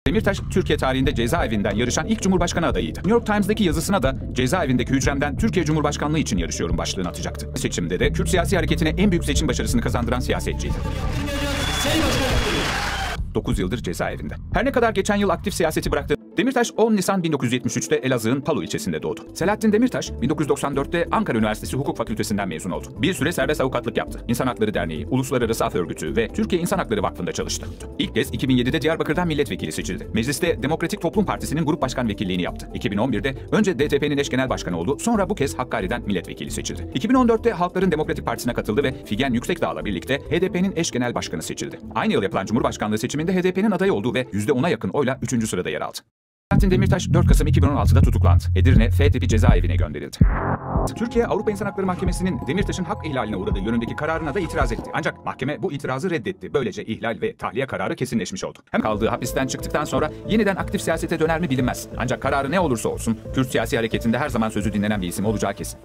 Demirtaş, Türkiye tarihinde cezaevinden yarışan ilk Cumhurbaşkanı adayıydı. New York Times'daki yazısına da cezaevindeki hücremden Türkiye Cumhurbaşkanlığı için yarışıyorum başlığını atacaktı. Seçimde de Kürt siyasi hareketine en büyük seçim başarısını kazandıran siyasetçiydi. 9 yıldır cezaevinde. Her ne kadar geçen yıl aktif siyaseti bıraktı, Demirtaş 10 Nisan 1973'te Elazığ'ın Palu ilçesinde doğdu. Selahattin Demirtaş 1994'te Ankara Üniversitesi Hukuk Fakültesinden mezun oldu. Bir süre serbest avukatlık yaptı. İnsan Hakları Derneği, Uluslararası Af Örgütü ve Türkiye İnsan Hakları Vakfı'nda çalıştı. İlk kez 2007'de Diyarbakır'dan milletvekili seçildi. Mecliste Demokratik Toplum Partisi'nin grup başkan vekilliğini yaptı. 2011'de önce DTP'nin eş genel başkanı oldu, sonra bu kez Hakkari'den milletvekili seçildi. 2014'te Halkların Demokratik Partisi'ne katıldı ve Figen Yüksekdağ'la birlikte HDP'nin eş genel başkanı seçildi. Aynı yıl yapılan Cumhurbaşkanlığı seçiminde HDP'nin adayı oldu ve %10'a yakın oyla 3. sırada yer aldı. Selahattin Demirtaş 4 Kasım 2016'da tutuklandı. Edirne F tipi cezaevine gönderildi. Türkiye Avrupa İnsan Hakları Mahkemesi'nin Demirtaş'ın hak ihlaline uğradığı yönündeki kararına da itiraz etti. Ancak mahkeme bu itirazı reddetti. Böylece ihlal ve tahliye kararı kesinleşmiş oldu. Hem kaldığı hapisten çıktıktan sonra yeniden aktif siyasete döner mi bilinmez. Ancak kararı ne olursa olsun Kürt siyasi hareketinde her zaman sözü dinlenen bir isim olacağı kesin.